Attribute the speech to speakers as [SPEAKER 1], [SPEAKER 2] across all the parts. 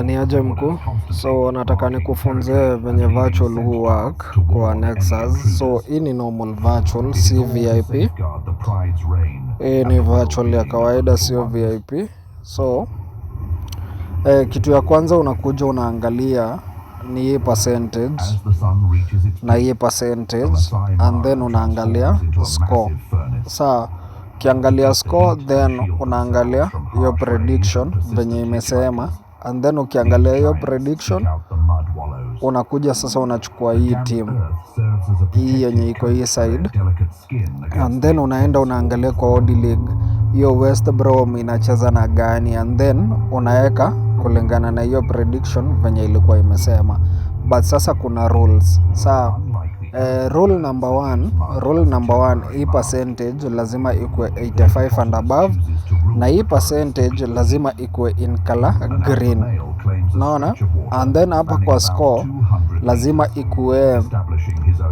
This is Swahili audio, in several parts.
[SPEAKER 1] Ni aje mkuu. So nataka nikufunze venye virtual work kwa Nexus. So hii ni normal virtual, si VIP. Hii ni virtual ya kawaida, sio VIP. So kitu ya kwanza unakuja unaangalia ni hii percentage na hii percentage, and then unaangalia score. Saa ukiangalia score, then unaangalia hiyo prediction venye imesema, and then ukiangalia hiyo prediction unakuja sasa unachukua hii team hii yenye iko hii side, and then unaenda unaangalia kwa Audi League hiyo West Brom inacheza na gani, and then unaweka kulingana na hiyo prediction venye ilikuwa imesema. But sasa kuna rules. Rule number one, hii percentage lazima ikue 85 and above, na hii percentage lazima ikue in color green. Naona? And then hapa kwa score lazima ikue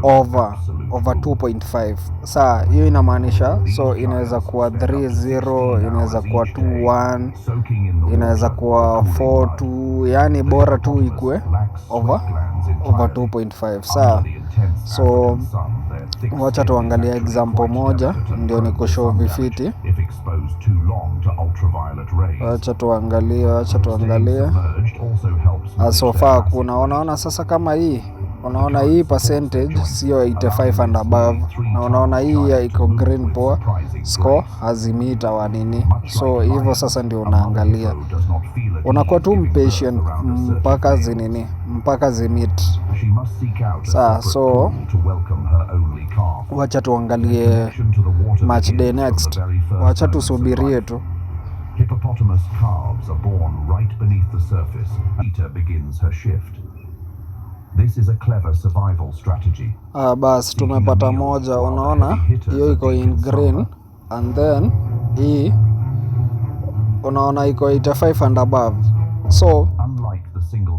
[SPEAKER 1] over 2.5. Saa hiyo inamaanisha, so inaweza kuwa 3-0, inaweza kuwa 2-1, inaweza kuwa 4-2, yani bora tu ikue over 2.5. Saa so wacha tuangalia example moja ndio nikushow vifiti. Wacha tuangalie so far kuna unaona sasa kama hii, unaona hii percentage sio 85 and above, na unaona hii iko green poa, score hazimita wa nini. So hivyo sasa ndio unaangalia, unakuwa tu impatient mpaka zimit. So wacha tuangalie match day next, wacha tusubirie tu.
[SPEAKER 2] Hippopotamus calves are born right beneath the surface. Cheetah begins her shift. This is a clever survival strategy.
[SPEAKER 1] Bas tumepata moja, unaona hiyo iko in green, and then hii unaona iko 85 and above. So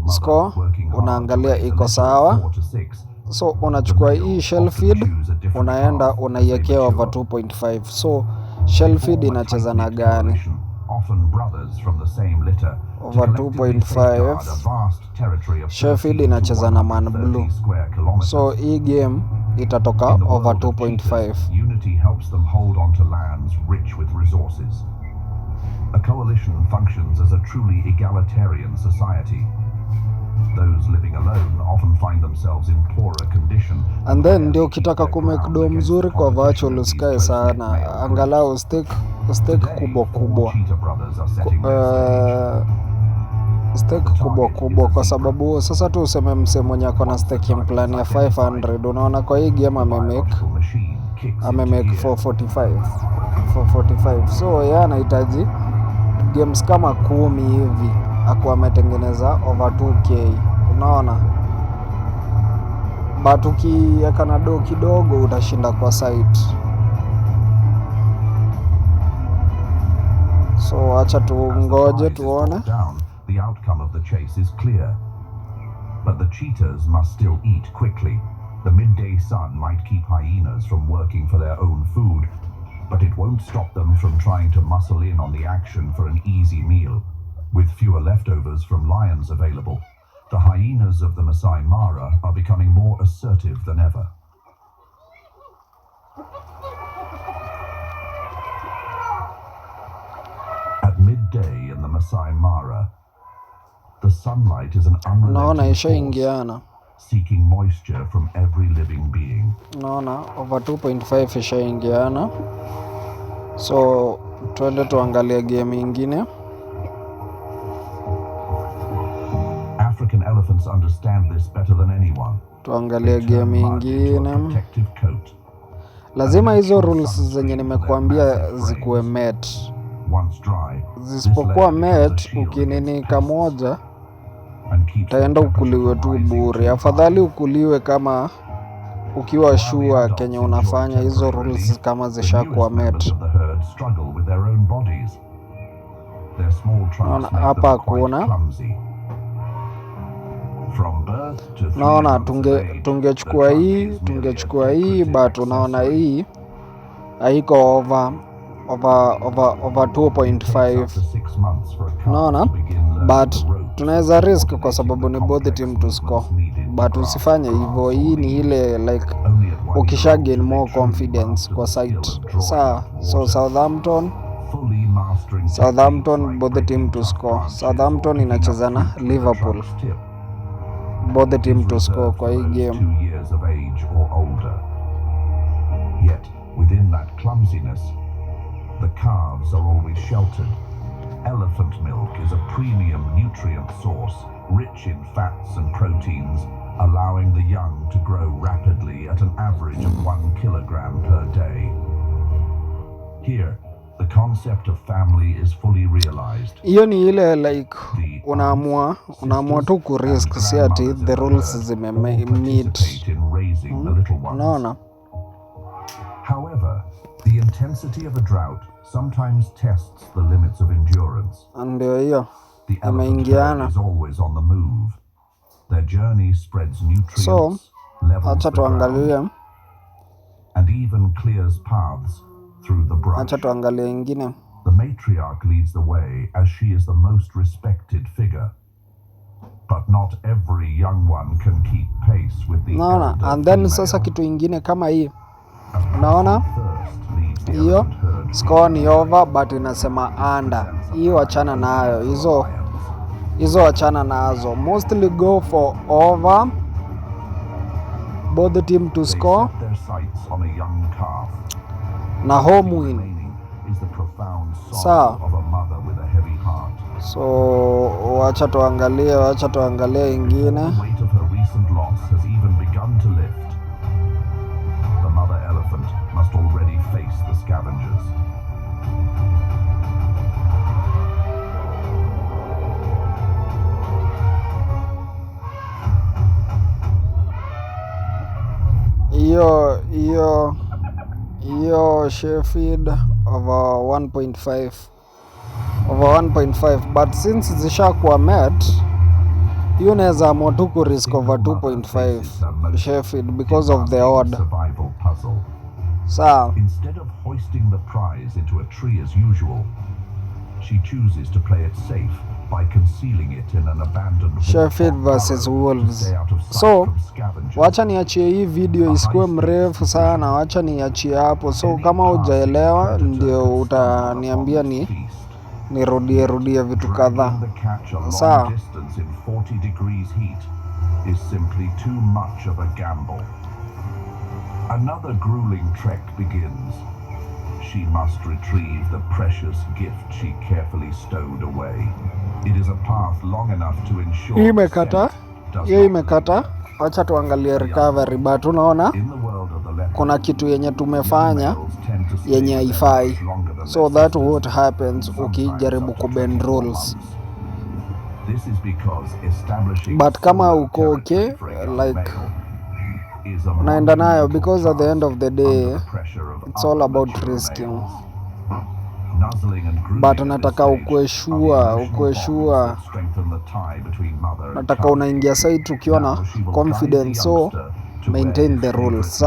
[SPEAKER 1] score unaangalia iko sawa, so unachukua hii shell feed unaenda unaiwekea over 2.5. so shell feed inacheza na gani? Over 2.5. Sheffield inacheza na Man Blue, so hii game itatoka over 2.5.
[SPEAKER 2] Unity helps them hold on to lands rich with resources. A coalition functions as a truly egalitarian society. Those living alone often find themselves in poorer condition.
[SPEAKER 1] And then ndio ukitaka kumake do mzuri kwa virtual usikae sana, angalau stake kubwa kwa sababu sasa tu useme mse mwenye ako na staking plan ya 500, unaona kwa hii game amemake 445. So yeye anahitaji games kama 10 hivi akuwa ametengeneza over 2k, unaona. But ukiweka na do kidogo utashinda kwa site. So acha tungoje tuone.
[SPEAKER 2] The outcome of the chase is clear. But the cheetahs must still eat quickly. The midday sun might keep hyenas from working for their own food, but it won't stop them from trying to muscle in on the action for an easy meal. With fewer leftovers from lions available, the hyenas of the Masai Mara are becoming more assertive than ever. At midday in the Masai Mara, the sunlight is an unrelenting force, seeking moisture from every living being.
[SPEAKER 1] Naona over 2.5 ishaingiana. So twende tuangalie game ingine.
[SPEAKER 2] African elephants understand this better than anyone.
[SPEAKER 1] Tuangalie game ingine. Lazima hizo rules zenye nimekuambia zikuwe met. Zisipokuwa met, ukinini kamoja utaenda ukuliwe tu bure. Afadhali ukuliwe kama ukiwa sure kenye unafanya hizo rules kama zishakuwa met. Hapa hakuna. Naona tungechukua hii but unaona hii haiko over 2.5. Naona but tunaweza risk kwa sababu ni both team to score, but usifanye hivyo. Hii ni ile like ukisha gain more confidence kwa site. Sawa, so Southampton both team to score. Southampton inacheza na Liverpool, both team to score kwa hii game.
[SPEAKER 2] Yet within that clumsiness, the calves are always sheltered. Elephant milk is a premium nutrient source, rich in fats and proteins, allowing the young to grow rapidly at an average of 1 kilogram per day. Here, the concept of family is fully realized.
[SPEAKER 1] Hiyo ni ile like unaamua tu ku risk, si ati the rules zimemeet. Unaona?
[SPEAKER 2] However, the intensity of a drought sometimes tests the limits of endurance.
[SPEAKER 1] Ndio hiyo.
[SPEAKER 2] The elephant herd is always on the move. Their journey spreads nutrients,
[SPEAKER 1] So,
[SPEAKER 2] levels
[SPEAKER 1] acha
[SPEAKER 2] the ground,
[SPEAKER 1] tuangalie.
[SPEAKER 2] and even clears paths through the brush.
[SPEAKER 1] Acha tuangalie ingine.
[SPEAKER 2] The matriarch leads the way as she is the most respected figure. But not every young one can keep pace with the
[SPEAKER 1] Naona,
[SPEAKER 2] elder
[SPEAKER 1] and then
[SPEAKER 2] female.
[SPEAKER 1] sasa kitu ingine kama hii. Unaona?
[SPEAKER 2] First leaves the
[SPEAKER 1] Hiyo
[SPEAKER 2] elephant herd
[SPEAKER 1] score ni over but inasema under. Hiyo achana nayo. Hizo achana nazo. Mostly go for over. Both the team to
[SPEAKER 2] They
[SPEAKER 1] score
[SPEAKER 2] set their sights on a young calf.
[SPEAKER 1] na home win.
[SPEAKER 2] Remaining is the profound
[SPEAKER 1] Sawa.
[SPEAKER 2] sorrow of a mother with a heavy heart.
[SPEAKER 1] So wacha tuangalie ingine.
[SPEAKER 2] The weight of her recent loss has even begun to lift. The mother elephant must already face the scavengers. Hiyo
[SPEAKER 1] Sheffield over 1.5 but since zishakuwa met, hiyo naweza amua tu ku risk over 2.5 Sheffield because of the odd.
[SPEAKER 2] Survival puzzle.
[SPEAKER 1] Sawa.
[SPEAKER 2] Instead of hoisting the prize into a tree as usual, she chooses to play it safe by concealing it in an abandoned
[SPEAKER 1] Sheffield versus Wolves. So, wacha niachie hii video isikuwe mrefu sana, wacha niachie hapo. So kama hujaelewa ndio utaniambia nirudie vitu kadhaa. Sawa.
[SPEAKER 2] Is simply too much of a gamble. Another grueling trek begins. She must retrieve the precious gift she carefully stowed away. It is a path long enough to ensure
[SPEAKER 1] Hii imekata. Wacha tuangalie recovery, but unaona kuna kitu yenye tumefanya yenye haifai. So that what happens ukijaribu kubend rules.
[SPEAKER 2] This is because establishing
[SPEAKER 1] But kama uko okay, like unaenda nayo, because at the end of the day it's all about risking. But nataka ukue sure. Nataka unaingia site ukiwa na confidence, so maintain the rules.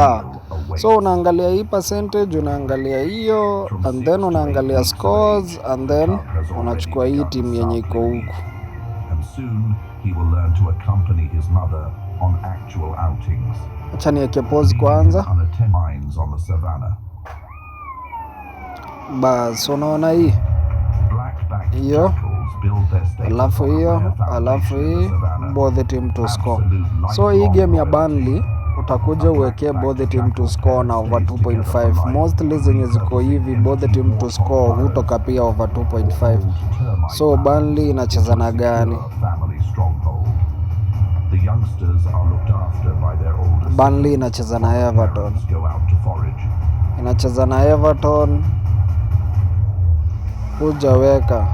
[SPEAKER 1] So unaangalia hii percentage, unaangalia hiyo, and then unaangalia scores, and then unachukua hii timu yenye iko huku.
[SPEAKER 2] Soon he will learn to accompany his mother on actual outings.
[SPEAKER 1] Acha niweke pause kwanza.
[SPEAKER 2] Mines on the savannah.
[SPEAKER 1] Bas, unaona hii hiyo, alafu hii both team to score. So hii game ya Burnley utakuja uweke both team to score na over 2.5. Mostly zenye ziko hivi both team to score hutoka pia over 2.5. So Burnley inacheza na gani? Burnley inacheza na Everton. Hujaweka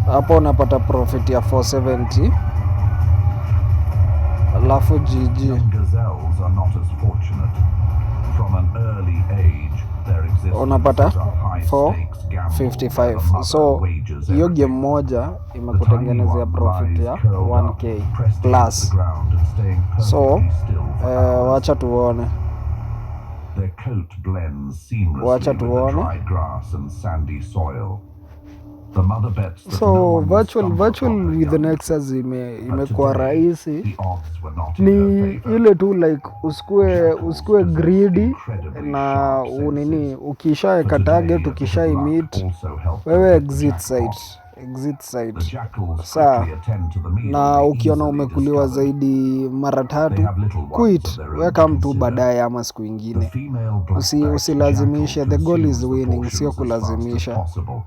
[SPEAKER 1] hapo, unapata profit ya 470. Alafu GG unapata 455. So hiyo game moja imekutengenezea profit ya 1k plus. So wacha tuone.
[SPEAKER 2] The mother bets that no
[SPEAKER 1] So
[SPEAKER 2] one will
[SPEAKER 1] virtual
[SPEAKER 2] stumble upon her
[SPEAKER 1] with the
[SPEAKER 2] young.
[SPEAKER 1] Nexus
[SPEAKER 2] But
[SPEAKER 1] imekuwa
[SPEAKER 2] today,
[SPEAKER 1] rahisi.
[SPEAKER 2] the odds were not in
[SPEAKER 1] Ni
[SPEAKER 2] her favor.
[SPEAKER 1] ile tu like usikue
[SPEAKER 2] Jackals
[SPEAKER 1] greedy
[SPEAKER 2] incredibly
[SPEAKER 1] na
[SPEAKER 2] sharp
[SPEAKER 1] unini,
[SPEAKER 2] senses.
[SPEAKER 1] ukishaeka
[SPEAKER 2] For today,
[SPEAKER 1] target,
[SPEAKER 2] a bit of
[SPEAKER 1] ukishai
[SPEAKER 2] luck
[SPEAKER 1] meet,
[SPEAKER 2] also helped
[SPEAKER 1] wewe
[SPEAKER 2] predict the
[SPEAKER 1] exit
[SPEAKER 2] jackpot.
[SPEAKER 1] site.
[SPEAKER 2] The jackals
[SPEAKER 1] Saa
[SPEAKER 2] quickly attend to the meal
[SPEAKER 1] na
[SPEAKER 2] they
[SPEAKER 1] ukiona
[SPEAKER 2] easily
[SPEAKER 1] umekuliwa
[SPEAKER 2] discovered.
[SPEAKER 1] zaidi mara
[SPEAKER 2] They
[SPEAKER 1] tatu,
[SPEAKER 2] have little ones
[SPEAKER 1] quit,
[SPEAKER 2] of their own
[SPEAKER 1] weka
[SPEAKER 2] to
[SPEAKER 1] mtu
[SPEAKER 2] consider.
[SPEAKER 1] baadaye ama siku
[SPEAKER 2] The
[SPEAKER 1] ingine.
[SPEAKER 2] female black-backed
[SPEAKER 1] Usilazimishe,
[SPEAKER 2] jackal
[SPEAKER 1] the goal is
[SPEAKER 2] consumes the
[SPEAKER 1] winning, sio
[SPEAKER 2] portions as fast as
[SPEAKER 1] kulazimisha.
[SPEAKER 2] possible,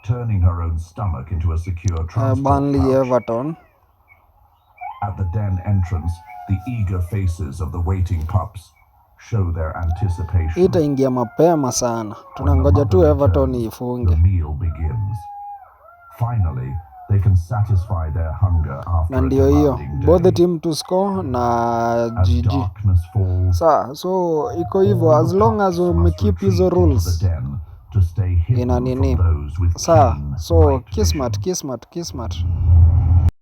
[SPEAKER 2] turning her own stomach into a secure transport
[SPEAKER 1] Burnley
[SPEAKER 2] pouch.
[SPEAKER 1] Everton.
[SPEAKER 2] At the den entrance, the eager faces of the waiting pups show their anticipation.
[SPEAKER 1] Itaingia mapema sana.
[SPEAKER 2] When the
[SPEAKER 1] Tunangoja tu
[SPEAKER 2] mother
[SPEAKER 1] Everton
[SPEAKER 2] returns,
[SPEAKER 1] ifunge.
[SPEAKER 2] the meal begins. Finally, they can satisfy their hunger after
[SPEAKER 1] Na
[SPEAKER 2] a
[SPEAKER 1] ndio hiyo,
[SPEAKER 2] demanding
[SPEAKER 1] both the
[SPEAKER 2] day.
[SPEAKER 1] team to score na
[SPEAKER 2] As
[SPEAKER 1] GG.
[SPEAKER 2] darkness falls,
[SPEAKER 1] So iko hivyo,
[SPEAKER 2] all
[SPEAKER 1] as
[SPEAKER 2] the
[SPEAKER 1] long as
[SPEAKER 2] pups must
[SPEAKER 1] umekeep hizo
[SPEAKER 2] retreat into
[SPEAKER 1] rules.
[SPEAKER 2] the den to stay hidden
[SPEAKER 1] Ina
[SPEAKER 2] from
[SPEAKER 1] nini.
[SPEAKER 2] those with keen,
[SPEAKER 1] So
[SPEAKER 2] night
[SPEAKER 1] Kismat.
[SPEAKER 2] vision.